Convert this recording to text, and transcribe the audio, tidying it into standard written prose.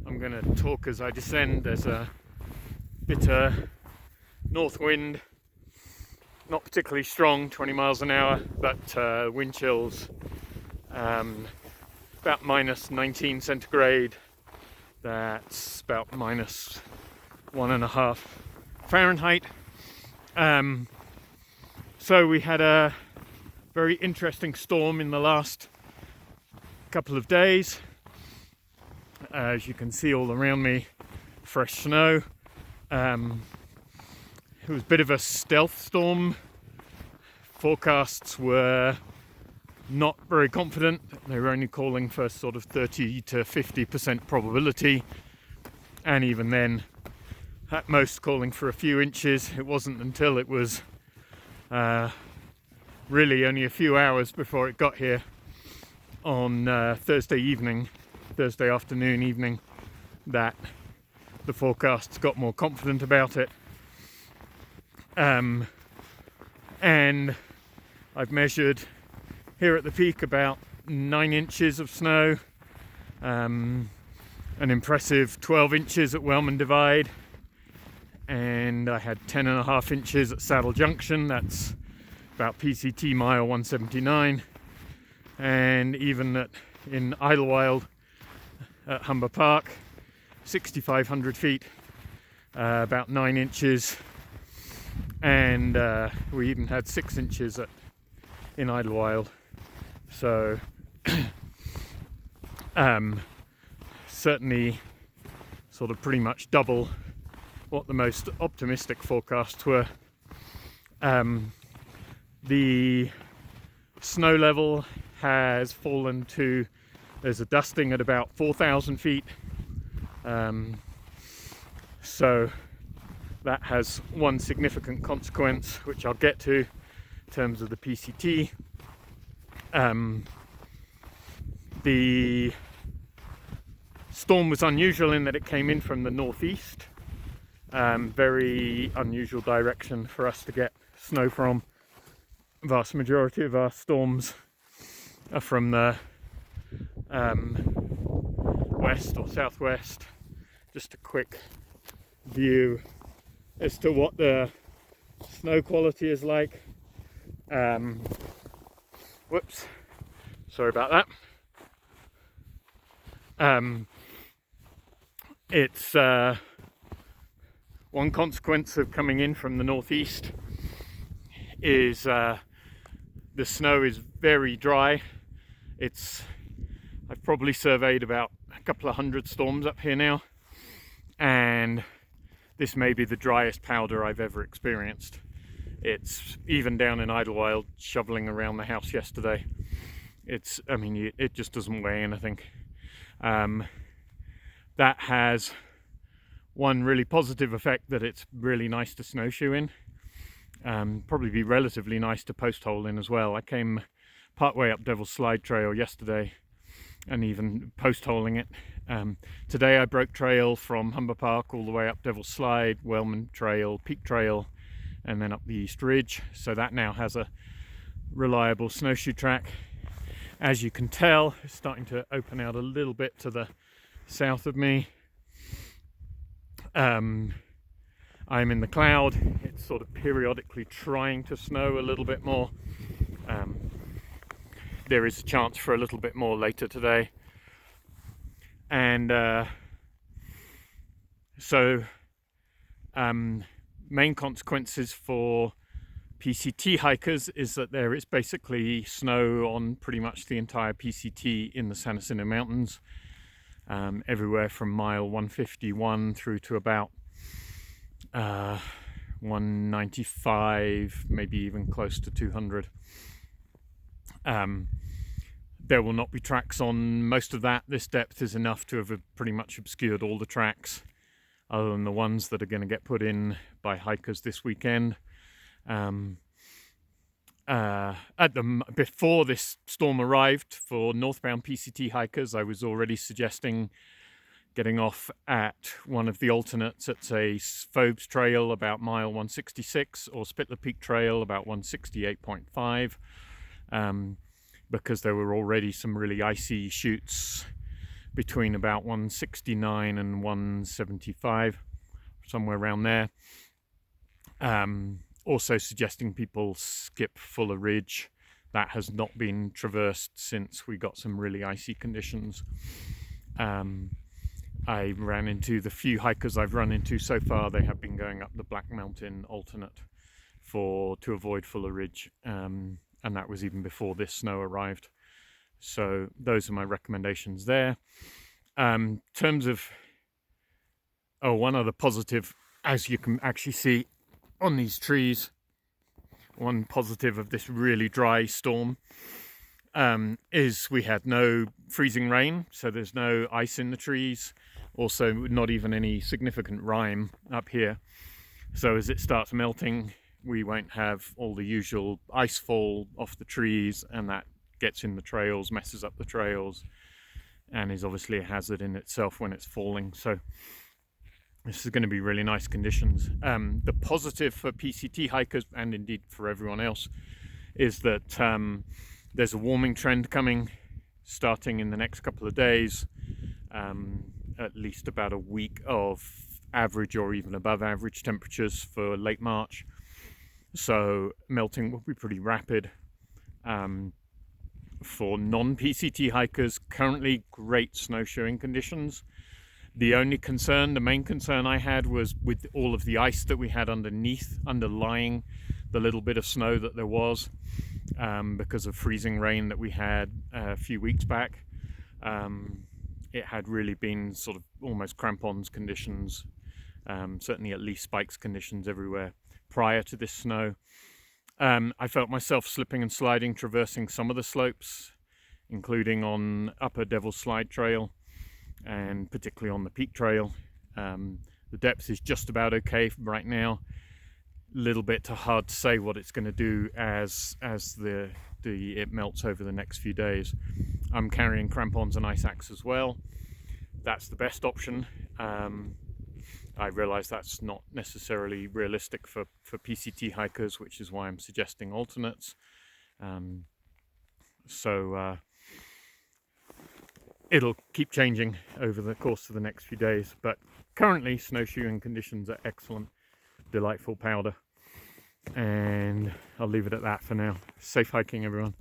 I'm going to talk as I descend. There's a bitter north wind, not particularly strong, 20 miles an hour, but wind chills about minus 19 centigrade. That's about minus 1.5 Fahrenheit. So we had a very interesting storm in the last couple of days. As you can see all around me, fresh snow. It was a bit of a stealth storm. Forecasts were not very confident. They were only calling for sort of 30 to 50% probability, and even then at most calling for a few inches. It wasn't until it was really only a few hours before it got here on Thursday afternoon, evening, that the forecasts got more confident about it. And I've measured here at the peak about 9 inches of snow, an impressive 12 inches at Wellman Divide, and I had 10.5 inches at Saddle Junction. That's about PCT mile 179, and even in Idlewild at Humber Park, 6,500 feet, about 9 inches, and we even had 6 inches in Idlewild. So certainly sort of pretty much double what the most optimistic forecasts were. The snow level has fallen to, there's a dusting at about 4,000 feet. So that has one significant consequence, which I'll get to in terms of the PCT. The storm was unusual in that it came in from the northeast. Very unusual direction for us to get snow from. Vast majority of our storms are from the west or southwest. Just a quick view as to what the snow quality is like. Whoops, sorry about that. It's one consequence of coming in from the northeast is the snow is very dry. I've probably surveyed about a couple of hundred storms up here now, and this may be the driest powder I've ever experienced. It's even down in Idlewild, shoveling around the house yesterday. It just doesn't weigh anything. That has one really positive effect, that it's really nice to snowshoe in. Probably be relatively nice to post hole in as well. I came partway up Devil's Slide Trail yesterday and even post holing it. Today I broke trail from Humber Park all the way up Devil's Slide, Wellman Trail, Peak Trail, and then up the East Ridge. So that now has a reliable snowshoe track. As you can tell, it's starting to open out a little bit to the south of me. I'm in the cloud. It's sort of periodically trying to snow a little bit more. There is a chance for a little bit more later today. And so main consequences for PCT hikers is that there is basically snow on pretty much the entire PCT in the San Jacinto Mountains, everywhere from mile 151 through to about 195, maybe even close to 200. There will not be tracks on most of that. This depth is enough to have pretty much obscured all the tracks, other than the ones that are going to get put in by hikers this weekend. Before this storm arrived, for northbound PCT hikers, I was already suggesting getting off at one of the alternates at, say, Phobes Trail about mile 166 or Spitler Peak Trail about 168.5, because there were already some really icy chutes between about 169 and 175, somewhere around there. Also suggesting people skip Fuller Ridge. That has not been traversed since we got some really icy conditions. I ran into the few hikers I've run into so far. They have been going up the Black Mountain alternate to avoid Fuller Ridge, and that was even before this snow arrived. So those are my recommendations there. In terms of one other positive, as you can actually see on these trees, one positive of this really dry storm is we had no freezing rain, so there's no ice in the trees, also not even any significant rime up here. So as it starts melting, we won't have all the usual ice fall off the trees, and that gets in the trails, messes up the trails, and is obviously a hazard in itself when it's falling. So this is going to be really nice conditions. The positive for PCT hikers, and indeed for everyone else, is that there's a warming trend coming starting in the next couple of days, at least about a week of average or even above average temperatures for late March. So melting will be pretty rapid. For non-PCT hikers, currently great snowshoeing conditions. The main concern I had was with all of the ice that we had underlying the little bit of snow that there was, because of freezing rain that we had a few weeks back. It had really been sort of almost crampons conditions, certainly at least spikes conditions everywhere prior to this snow. I felt myself slipping and sliding, traversing some of the slopes, including on Upper Devil's Slide Trail, and particularly on the Peak Trail. The depth is just about okay right now. Little bit too hard to say what it's going to do as it melts over the next few days. I'm carrying crampons and ice axe as well. That's the best option. I realise that's not necessarily realistic for PCT hikers, which is why I'm suggesting alternates. It'll keep changing over the course of the next few days, but currently snowshoeing conditions are excellent, delightful powder, and I'll leave it at that for now. Safe hiking, everyone.